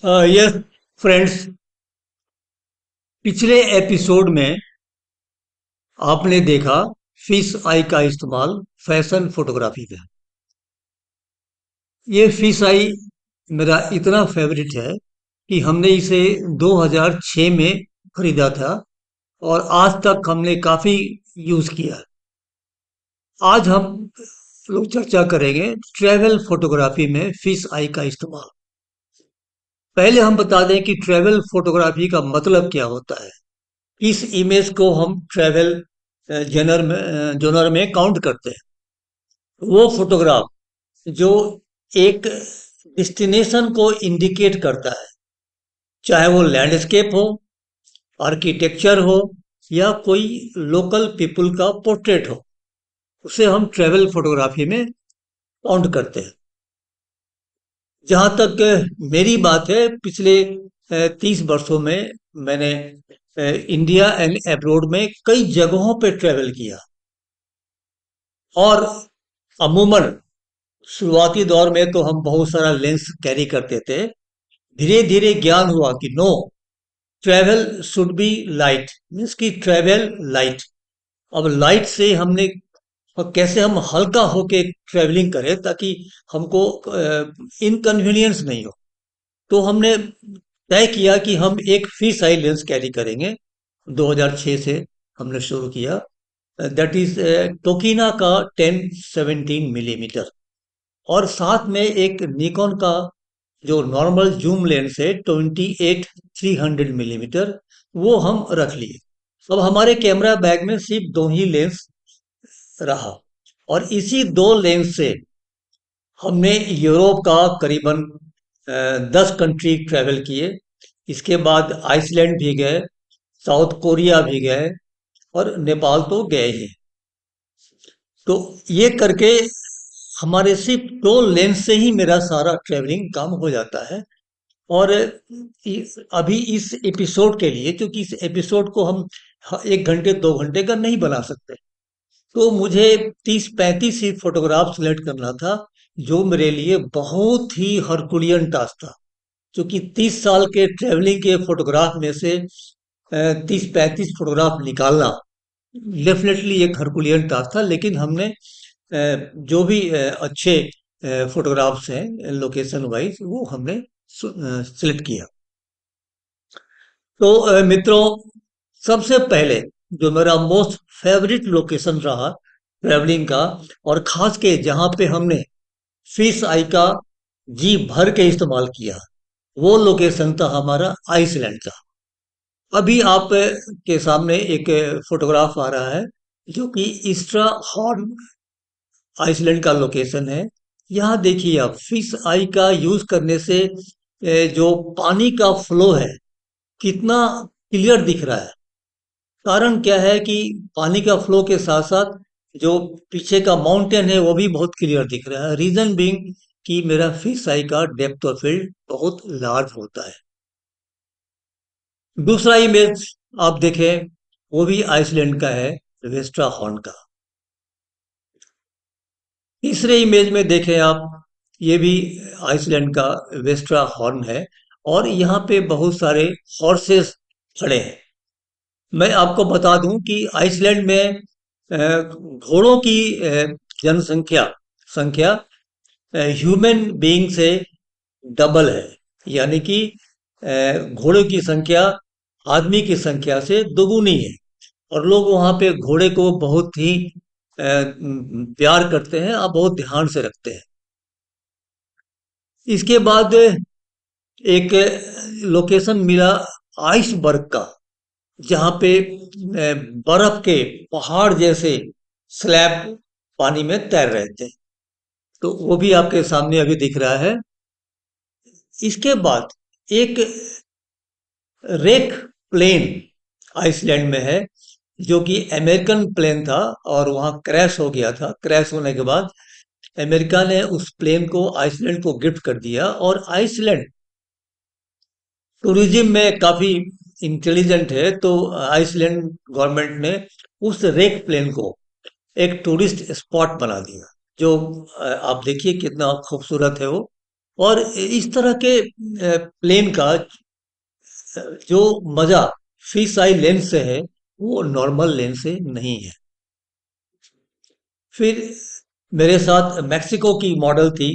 Yes friends, पिछले episode में आपने देखा फिश आई का इस्तेमाल फैशन फोटोग्राफी में। ये फिश आई मेरा इतना फेवरेट है कि हमने इसे 2006 में खरीदा था और आज तक हमने काफी यूज किया। आज हम लोग चर्चा करेंगे ट्रैवल फोटोग्राफी में फिश आई का इस्तेमाल। पहले हम बता दें कि ट्रैवल फोटोग्राफी का मतलब क्या होता है। इस इमेज को हम ट्रैवल जोनर में काउंट करते हैं। वो फोटोग्राफ जो एक डेस्टिनेशन को इंडिकेट करता है, चाहे वो लैंडस्केप हो, आर्किटेक्चर हो या कोई लोकल पीपल का पोर्ट्रेट हो, उसे हम ट्रैवल फोटोग्राफी में काउंट करते हैं। जहां तक मेरी बात है, पिछले 30 वर्षों में मैंने इंडिया एंड अब्रॉड में कई जगहों पे ट्रैवल किया। और अमूमन शुरुआती दौर में तो हम बहुत सारा लेंस कैरी करते थे। धीरे धीरे ज्ञान हुआ कि no, travel should be light, means की ट्रैवल लाइट। अब लाइट से हमने कैसे हम हल्का होके ट्रैवलिंग करें ताकि हमको इनकन्वीनियंस नहीं हो। तो हमने तय किया कि हम एक फिश आई लेंस कैरी करेंगे। 2006 से हमने शुरू किया। दैट इज टोकीना का 10-17 मिलीमीटर, और साथ में एक निकॉन का जो नॉर्मल जूम लेंस है 28-300 मिलीमीटर, वो हम रख लिए। अब हमारे कैमरा बैग में सिर्फ दो ही लेंस रहा, और इसी दो लेंस से हमने यूरोप का करीबन 10 कंट्री ट्रैवल किए। इसके बाद आइसलैंड भी गए, साउथ कोरिया भी गए, और नेपाल तो गए ही। तो ये करके हमारे सिर्फ दो लेंस से ही मेरा सारा ट्रैवलिंग काम हो जाता है। और अभी इस एपिसोड के लिए, क्योंकि इस एपिसोड को हम 1 घंटे 2 घंटे का नहीं बना सकते, तो मुझे 30-35 ही फोटोग्राफ सिलेक्ट करना था, जो मेरे लिए बहुत ही हरकुलियन टास्क था। क्योंकि 30 साल के ट्रैवलिंग के फोटोग्राफ में से 30-35 फोटोग्राफ निकालना डेफिनेटली एक हरकुलियन टास्क था। लेकिन हमने जो भी अच्छे फोटोग्राफ्स हैं लोकेशन वाइज, वो हमने सिलेक्ट किया। तो मित्रों, सबसे पहले जो मेरा मोस्ट फेवरेट लोकेशन रहा ट्रैवलिंग का, और खास के जहां पे हमने फिश आई का जी भर के इस्तेमाल किया, वो लोकेशन था हमारा आइसलैंड का। अभी आप के सामने एक फोटोग्राफ आ रहा है, जो कि ईस्ट्रा हॉर्न आइसलैंड का लोकेशन है। यहाँ देखिए, आप फिश आई का यूज करने से जो पानी का फ्लो है कितना क्लियर दिख रहा है। कारण क्या है कि पानी का फ्लो के साथ साथ जो पीछे का माउंटेन है वो भी बहुत क्लियर दिख रहा है। रीजन बीइंग कि मेरा फिश आई का डेप्थ ऑफ फील्ड बहुत लार्ज होता है। दूसरा इमेज आप देखें, वो भी आइसलैंड का है, वेस्ट्रा हॉर्न का। तीसरे इमेज में देखें आप, ये भी आइसलैंड का वेस्ट्रा हॉर्न है, और यहाँ पे बहुत सारे हॉर्सेस खड़े हैं। मैं आपको बता दूं कि आइसलैंड में घोड़ों की जनसंख्या संख्या ह्यूमन बीइंग से डबल है। यानी कि घोड़ों की संख्या आदमी की संख्या से दोगुनी है। और लोग वहाँ पे घोड़े को बहुत ही प्यार करते हैं और बहुत ध्यान से रखते हैं। इसके बाद एक लोकेशन मिला आइसबर्ग का, जहाँ पे बर्फ के पहाड़ जैसे स्लैब पानी में तैर रहे थे। तो वो भी आपके सामने अभी दिख रहा है। इसके बाद एक रेक प्लेन आइसलैंड में है, जो कि अमेरिकन प्लेन था और वहां क्रैश हो गया था। क्रैश होने के बाद अमेरिका ने उस प्लेन को आइसलैंड को गिफ्ट कर दिया, और आइसलैंड टूरिज्म में काफी इंटेलिजेंट है। तो आइसलैंड गवर्नमेंट ने उस रेक प्लेन को एक टूरिस्ट स्पॉट बना दिया। जो आप देखिए कितना खूबसूरत है वो। और इस तरह के प्लेन का जो मजा फिश आई लेंस से है वो नॉर्मल लेंस से नहीं है। फिर मेरे साथ मैक्सिको की मॉडल थी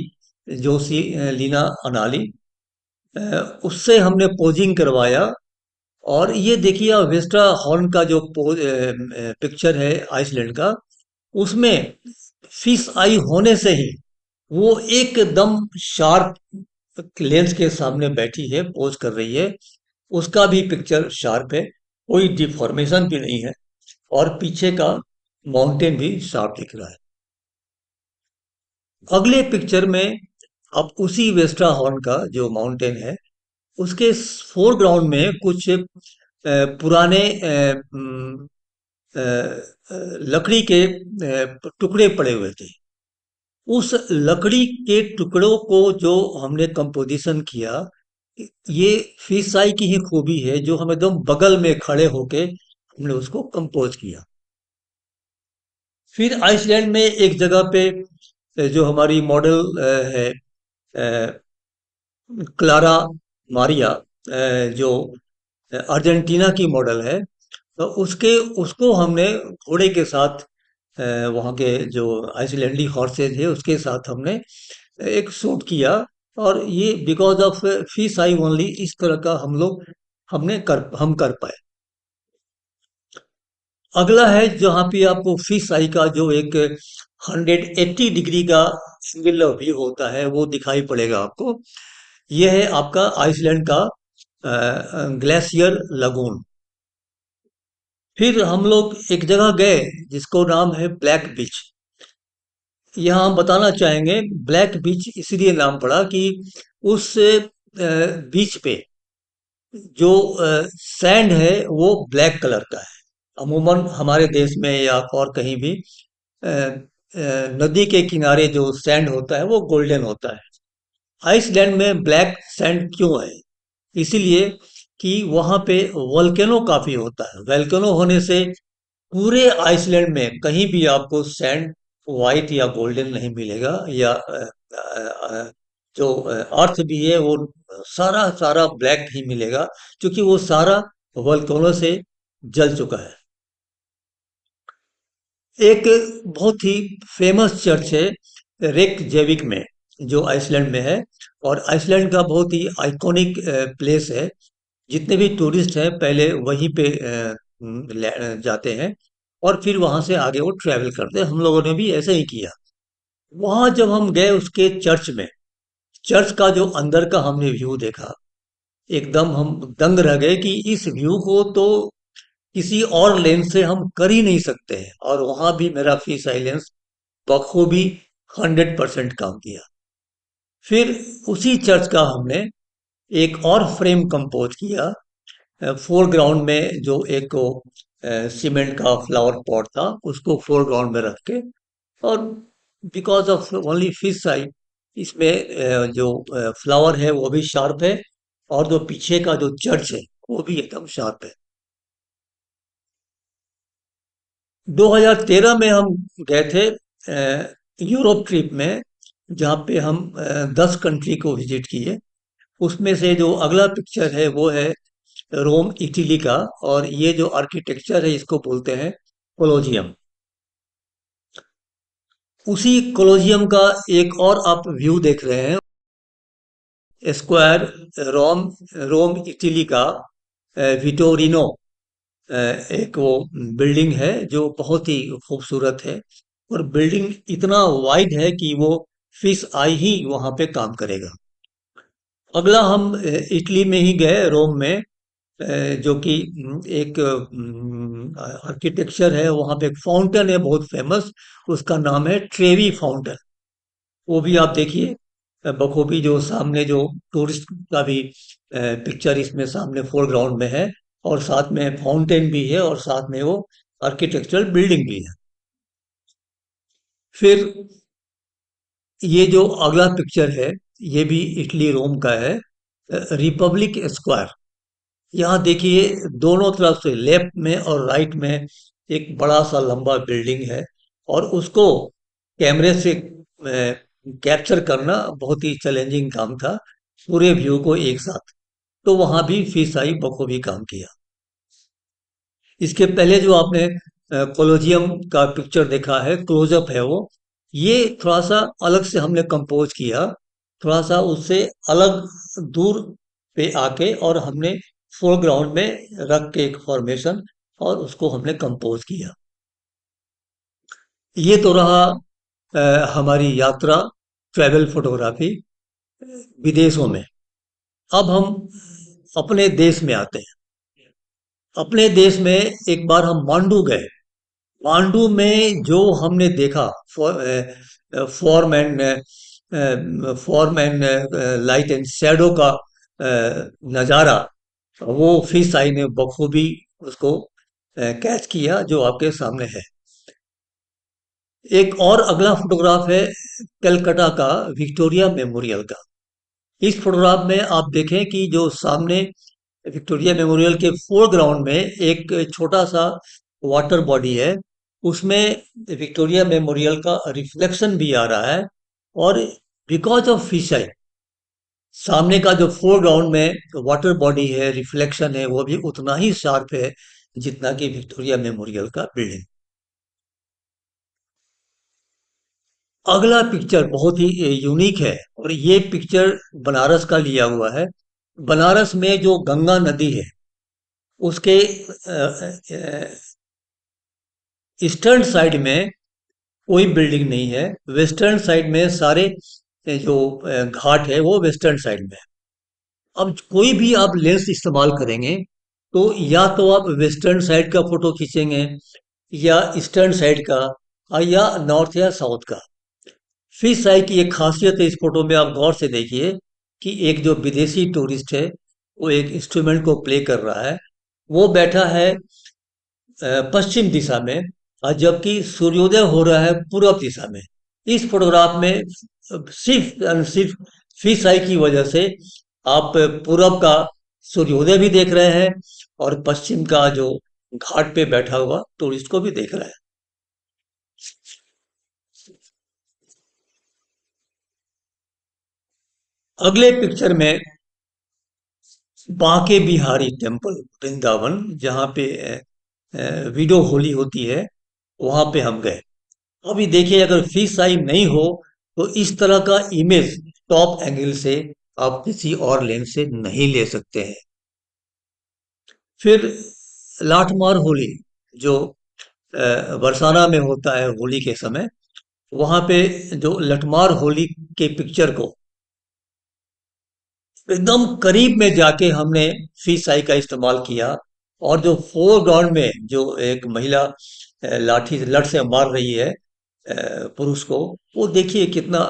जोसी लीना अनाली। उससे हमने पोजिंग करवाया। और ये देखिए वेस्टा हॉर्न का जो पिक्चर है आइसलैंड का, उसमें फिश आई होने से ही वो एकदम शार्प लेंस के सामने बैठी है, पोज कर रही है। उसका भी पिक्चर शार्प है, कोई डिफॉर्मेशन भी नहीं है। और पीछे का माउंटेन भी शार्प दिख रहा है। अगले पिक्चर में अब उसी वेस्टा हॉर्न का जो माउंटेन है उसके फोरग्राउंड में कुछ पुराने लकड़ी के टुकड़े पड़े हुए थे। उस लकड़ी के टुकड़ों को जो हमने कंपोजिशन किया, ये फिशाई की ही खूबी है जो हम एकदम बगल में खड़े होके हमने उसको कंपोज किया। फिर आइसलैंड में एक जगह पे जो हमारी मॉडल है क्लारा मारिया, जो अर्जेंटीना की मॉडल है, तो उसके उसको हमने घोड़े के साथ वहाँ के जो आइसलैंडी हॉर्सेज है उसके साथ हमने एक शूट किया। और ये because of fish I only इस तरह का हम कर पाए। अगला है जहाँ पे आपको फिश आई का जो एक 180 डिग्री का एंगल व्यू होता है वो दिखाई पड़ेगा आपको। यह है आपका आइसलैंड का ग्लेशियर लगून। फिर हम लोग एक जगह गए जिसको नाम है ब्लैक बीच। यहाँ हम बताना चाहेंगे ब्लैक बीच इसलिए नाम पड़ा कि उस बीच पे जो सैंड है वो ब्लैक कलर का है। अमूमन हमारे देश में या और कहीं भी नदी के किनारे जो सैंड होता है वो गोल्डन होता है। आइसलैंड में ब्लैक सैंड क्यों है? इसीलिए कि वहां पे वोल्केनो काफी होता है। वोल्केनो होने से पूरे आइसलैंड में कहीं भी आपको सैंड वाइट या गोल्डन नहीं मिलेगा, या जो अर्थ भी है वो सारा सारा ब्लैक ही मिलेगा, क्योंकि वो सारा वोल्केनो से जल चुका है। एक बहुत ही फेमस चर्च है रेक जेविक में, जो आइसलैंड में है। और आइसलैंड का बहुत ही आइकॉनिक प्लेस है। जितने भी टूरिस्ट हैं पहले वहीं पे जाते हैं और फिर वहां से आगे वो ट्रैवल करते हैं। हम लोगों ने भी ऐसे ही किया। वहां जब हम गए उसके चर्च में, चर्च का जो अंदर का हमने व्यू देखा, एकदम हम दंग रह गए कि इस व्यू को तो किसी और लेंस से हम कर ही नहीं सकते हैं। और वहां भी मेरा फिश आई लेंस बखूबी 100% काम किया। फिर उसी चर्च का हमने एक और फ्रेम कंपोज किया। फोरग्राउंड में जो एक सीमेंट का फ्लावर पॉट था उसको फोरग्राउंड में रख के, और बिकॉज ऑफ ओनली फिश आई, इसमें जो फ्लावर है वो भी शार्प है और जो पीछे का जो चर्च है वो भी एकदम शार्प है। 2013 में हम गए थे यूरोप ट्रिप में, जहाँ पे हम 10 कंट्री को विजिट किए। उसमें से जो अगला पिक्चर है वो है रोम इटली का। और ये जो आर्किटेक्चर है इसको बोलते हैं कोलोजियम। उसी कोलोजियम का एक और आप व्यू देख रहे हैं, स्क्वायर रोम रोम इटली का विटोरिनो। एक वो बिल्डिंग है जो बहुत ही खूबसूरत है। और बिल्डिंग इतना वाइड है कि वो फिश आई ही वहां पे काम करेगा। अगला हम इटली में ही गए, रोम में, जो कि एक आर्किटेक्चर है। वहां पे एक फाउंटेन है बहुत फेमस, उसका नाम है ट्रेवी फाउंटेन। वो भी आप देखिए बखूबी, जो सामने जो टूरिस्ट का भी पिक्चर इसमें सामने फोरग्राउंड में है। और साथ में फाउंटेन भी है और साथ में वो आर्किटेक्चरल बिल्डिंग भी है। फिर ये जो अगला पिक्चर है ये भी इटली रोम का है, रिपब्लिक स्क्वायर। यहाँ देखिए दोनों तरफ से लेफ्ट में और राइट में एक बड़ा सा लंबा बिल्डिंग है। और उसको कैमरे से कैप्चर करना बहुत ही चैलेंजिंग काम था, पूरे व्यू को एक साथ। तो वहां भी फिश आई बखूबी काम किया। इसके पहले जो आपने कोलोजियम का पिक्चर देखा है, क्लोजअप है वो, ये थोड़ा सा अलग से हमने कंपोज किया, थोड़ा सा उससे अलग दूर पे आके, और हमने फोरग्राउंड में रख के एक फॉर्मेशन, और उसको हमने कंपोज किया। ये तो रहा हमारी यात्रा, ट्रैवल फोटोग्राफी विदेशों में। अब हम अपने देश में आते हैं। अपने देश में एक बार हम मांडू गए। मांडू में जो हमने देखा, form and light and shadow का नज़ारा, वो फिश आई ने बखूबी उसको कैच किया, जो आपके सामने है। एक और अगला फोटोग्राफ है कलकत्ता का विक्टोरिया मेमोरियल का। इस फोटोग्राफ में आप देखें कि जो सामने विक्टोरिया मेमोरियल के फोरग्राउंड में एक छोटा सा वाटर बॉडी है, उसमें विक्टोरिया मेमोरियल का रिफ्लेक्शन भी आ रहा है। और बिकॉज ऑफ फिश आई, सामने का जो फोरग्राउंड में वाटर बॉडी है, रिफ्लेक्शन है, वो भी उतना ही शार्प है जितना कि विक्टोरिया मेमोरियल का बिल्डिंग। अगला पिक्चर बहुत ही यूनिक है, और ये पिक्चर बनारस का लिया हुआ है। बनारस में जो गंगा नदी है, उसके ईस्टर्न साइड में कोई बिल्डिंग नहीं है। वेस्टर्न साइड में सारे जो घाट है वो वेस्टर्न साइड में है। अब कोई भी आप लेंस इस्तेमाल करेंगे, तो या तो आप वेस्टर्न साइड का फोटो खींचेंगे, या ईस्टर्न साइड का, या नॉर्थ या साउथ का। फिश आई की एक खासियत है इस फोटो में, आप गौर से देखिए कि एक जो विदेशी टूरिस्ट है, वो एक इंस्ट्रूमेंट को प्ले कर रहा है। वो बैठा है पश्चिम दिशा में, और जबकि सूर्योदय हो रहा है पूर्व दिशा में। इस फोटोग्राफ में सिर्फ और सिर्फ फिश आई की वजह से आप पूरब का सूर्योदय भी देख रहे हैं, और पश्चिम का जो घाट पे बैठा हुआ टूरिस्ट को भी देख रहे हैं। अगले पिक्चर में बांके बिहारी टेम्पल, वृंदावन, जहाँ पे विडो होली होती है, वहां पे हम गए। अभी देखिए, अगर फिश आई नहीं हो, तो इस तरह का इमेज टॉप एंगल से आप किसी और लेंस से नहीं ले सकते हैं। फिर लाठमार होली, जो बरसाना में होता है होली के समय, वहां पे जो लठमार होली के पिक्चर को एकदम करीब में जाके हमने फिश आई का इस्तेमाल किया। और जो फोरग्राउंड में जो एक महिला लाठी लठ से मार रही है पुरुष को, वो देखिए कितना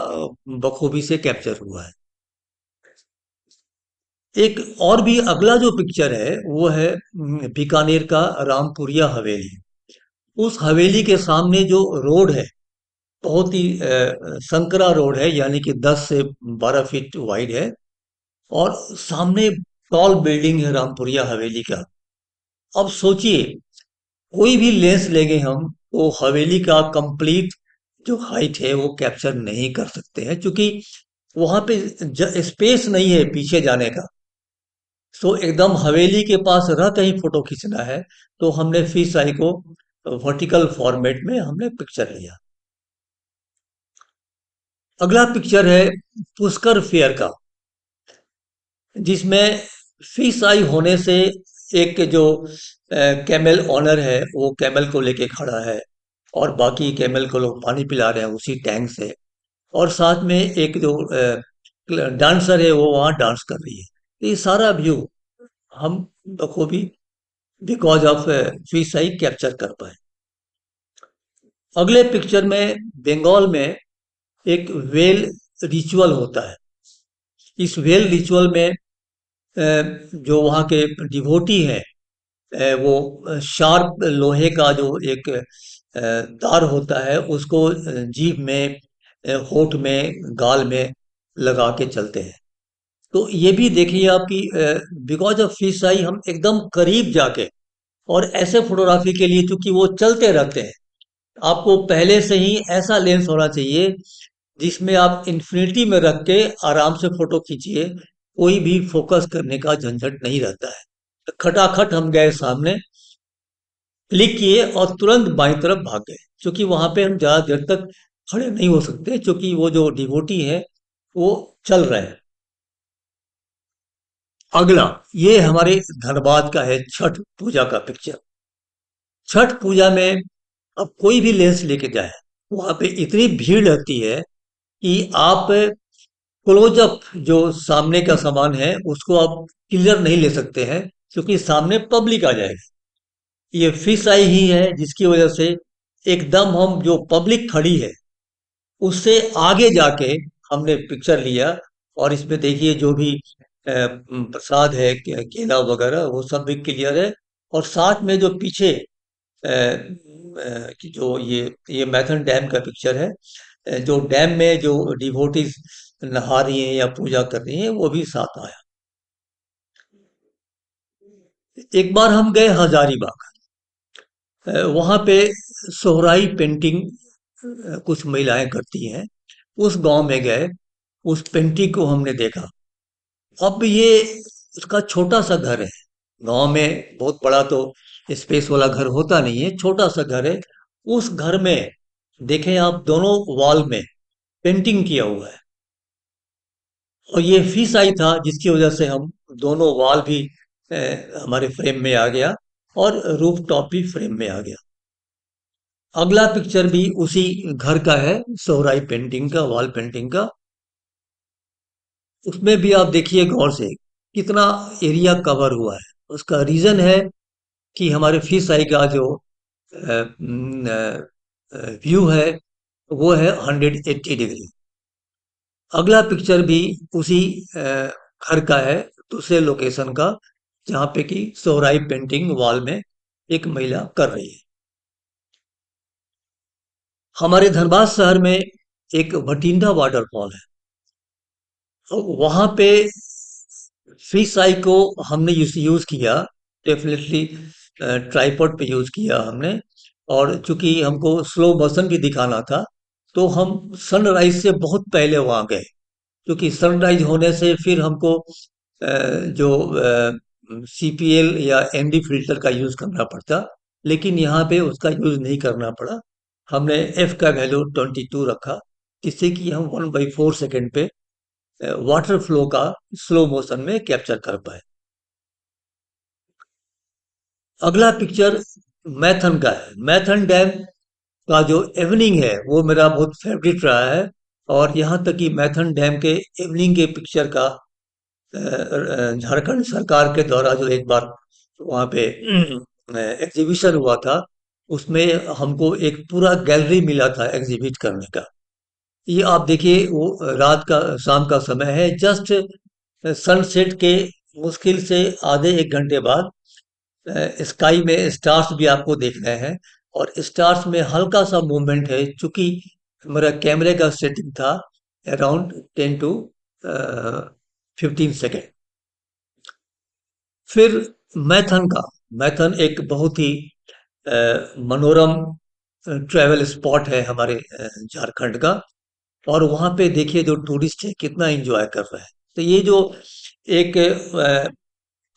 बखूबी से कैप्चर हुआ है। एक और भी अगला जो पिक्चर है, वो है बीकानेर का रामपुरिया हवेली। उस हवेली के सामने जो रोड है, बहुत ही संकरा रोड है, यानी कि 10 से 12 फीट वाइड है। और सामने टॉल बिल्डिंग है रामपुरिया हवेली का। अब सोचिए, कोई भी लेंस लेंगे हम, तो हवेली का कंप्लीट जो हाइट है वो कैप्चर नहीं कर सकते हैं, क्योंकि वहां पे स्पेस नहीं है पीछे जाने का। सो एकदम हवेली के पास रह कहीं फोटो खींचना है, तो हमने फिश आई को वर्टिकल फॉर्मेट में हमने पिक्चर लिया। अगला पिक्चर है पुष्कर फेयर का, जिसमें फिश आई होने से एक जो कैमल ऑनर है, वो कैमल को लेके खड़ा है, और बाकी कैमल को लोग पानी पिला रहे हैं उसी टैंक से। और साथ में एक जो डांसर है, वो वहाँ डांस कर रही है। तो ये सारा व्यू हम बखूबी because of fish I capture कर पाए। अगले पिक्चर में बंगाल में एक वेल रिचुअल होता है। इस वेल रिचुअल में जो वहाँ के डिवोटी हैं, वो शार्प लोहे का जो एक तार होता है, उसको जीभ में, होठ में, गाल में लगा के चलते हैं। तो ये भी देखिए आपकी बिकॉज ऑफ फिश आई हम एकदम करीब जाके, और ऐसे फोटोग्राफी के लिए, क्योंकि वो चलते रहते हैं, आपको पहले से ही ऐसा लेंस होना चाहिए जिसमें आप इन्फिनिटी में रख के आराम से फोटो खींचिए, कोई भी फोकस करने का झंझट नहीं रहता है। खटाखट हम गए सामने, क्लिक किए और तुरंत बाईं तरफ भाग गए, क्योंकि वहां पे हम ज्यादा देर तक खड़े नहीं हो सकते, क्योंकि वो जो डिवोटी है वो चल रहे हैं। अगला, ये हमारे धनबाद का है छठ पूजा का पिक्चर। छठ पूजा में अब कोई भी लेंस लेके जाए, वहां पे इतनी भीड़ रहती है कि आप क्लोजअप जो सामने का सामान है उसको आप क्लियर नहीं ले सकते हैं, क्योंकि सामने पब्लिक आ जाएगी। ये फिश आई ही है जिसकी वजह से एकदम हम जो पब्लिक खड़ी है उससे आगे जाके हमने पिक्चर लिया। और इसमें देखिए जो भी प्रसाद है, केला वगैरह, वो सब भी क्लियर है। और साथ में जो पीछे कि जो ये मैथन डैम का पिक्चर है, जो डैम में जो डिवोटीज नहा रही हैं या पूजा कर रही हैं, वो भी साथ आया। एक बार हम गए हजारीबाग, वहां पे सोहराई पेंटिंग कुछ महिलाएं करती हैं। उस गांव में गए, उस पेंटिंग को हमने देखा। अब ये उसका छोटा सा घर है, गांव में बहुत बड़ा तो स्पेस वाला घर होता नहीं है, छोटा सा घर है। उस घर में देखें आप, दोनों वॉल में पेंटिंग किया हुआ है। और ये फिश आई था जिसकी वजह से हम दोनों वॉल भी हमारे फ्रेम में आ गया, और रूफ टॉप भी फ्रेम में आ गया। अगला पिक्चर भी उसी घर का है, सोहराई पेंटिंग का, वॉल पेंटिंग का। उसमें भी आप देखिए गौर से कितना एरिया कवर हुआ है। उसका रीजन है कि हमारे फिश आई का जो व्यू है वो है 180 डिग्री। अगला पिक्चर भी उसी घर का है, दूसरे लोकेशन का, जहाँ पे कि सोहराई पेंटिंग वॉल में एक महिला कर रही है। हमारे धनबाद शहर में एक भटिंडा वाटरफॉल है। तो वहां पे फिश आई को हमने यूज किया, डेफिनेटली ट्राइपॉड पे यूज किया हमने। और चूंकि हमको स्लो मोशन भी दिखाना था, तो हम सनराइज से बहुत पहले वहां गए, क्योंकि सनराइज होने से फिर हमको जो सीपीएल या एनडी फिल्टर का यूज करना पड़ता, लेकिन यहाँ पे उसका यूज नहीं करना पड़ा। हमने एफ का वैल्यू 22 रखा, जिससे कि हम 1/4 सेकेंड पे वाटर फ्लो का स्लो मोशन में कैप्चर कर पाए। अगला पिक्चर मैथन का है। मैथन डैम का जो इवनिंग है वो मेरा बहुत फेवरेट रहा है। और यहाँ तक कि मैथन डैम के इवनिंग के पिक्चर का झारखंड सरकार के द्वारा जो एक बार वहाँ पे एग्जीबिशन हुआ था, उसमें हमको एक पूरा गैलरी मिला था एग्जिबिट करने का। ये आप देखिए, वो रात का, शाम का समय है, जस्ट सनसेट के मुश्किल से आधे एक घंटे बाद स्काई में स्टार्स भी आपको देख रहे हैं। और स्टार्स में हल्का सा मूवमेंट है, चूंकि मेरा कैमरे का सेटिंग था अराउंड 10 to 15 सेकेंड। फिर मैथन का, मैथन एक बहुत ही मनोरम ट्रैवल स्पॉट है हमारे झारखंड का। और वहां पे देखिए जो टूरिस्ट है कितना एंजॉय कर रहा है। तो ये जो एक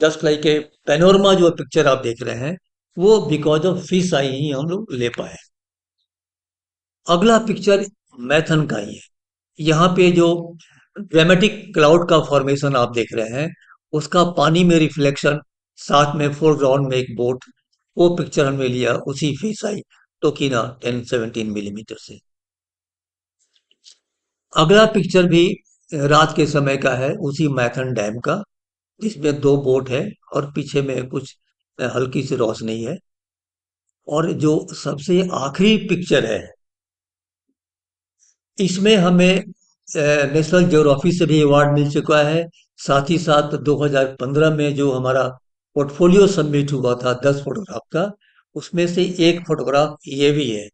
जस्ट लाइक ए पैनोरमा जो पिक्चर आप देख रहे हैं, वो बिकॉज ऑफ फिश आई ही हम लोग ले पाए। अगला पिक्चर मैथन का ही है। यहाँ पे जो ड्रामेटिक क्लाउड का फॉर्मेशन आप देख रहे हैं, उसका पानी में रिफ्लेक्शन, साथ में फोरग्राउंड में एक बोट, वो पिक्चर हमने लिया उसी फिश आई टोकीना 10-17 मिलीमीटर से। अगला पिक्चर भी रात के समय का है, उसी मैथन डैम का, जिसमें दो बोट है और पीछे में कुछ हल्की सी रोशनी है। और जो सबसे आखिरी पिक्चर है, इसमें हमें नेशनल ज्योग्राफी से भी अवार्ड मिल चुका है। साथ ही साथ 2015 में जो हमारा पोर्टफोलियो सबमिट हुआ था 10 फोटोग्राफ का, उसमें से एक फोटोग्राफ ये भी है।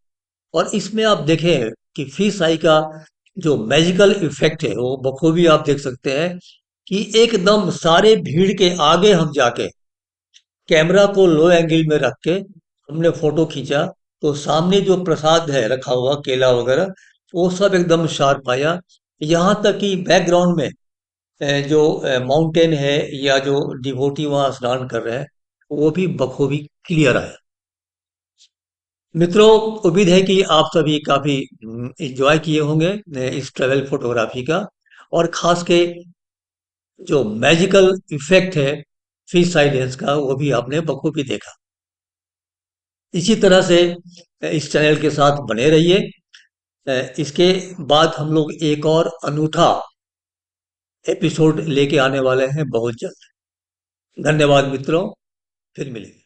और इसमें आप देखें कि फिश आई का जो मैजिकल इफेक्ट है वो बखूबी आप देख सकते हैं, कि एकदम सारे भीड़ के आगे हम जाके कैमरा को लो एंगल में रख के हमने फोटो खींचा, तो सामने जो प्रसाद है रखा हुआ, केला वगैरह, वो सब एकदम शार्प आया। यहाँ तक कि बैकग्राउंड में जो माउंटेन है या जो डिवोटी वहाँ स्नान कर रहे हैं, वो भी बखूबी क्लियर आया। मित्रों, उम्मीद है कि आप सभी काफी एंजॉय किए होंगे इस ट्रैवल फोटोग्राफी का, और खास के जो मैजिकल इफेक्ट है फिश आई लेंस का, वो भी आपने बखूबी देखा। इसी तरह से इस चैनल के साथ बने रहिए। इसके बाद हम लोग एक और अनूठा एपिसोड लेके आने वाले हैं बहुत जल्द। धन्यवाद मित्रों, फिर मिलेंगे।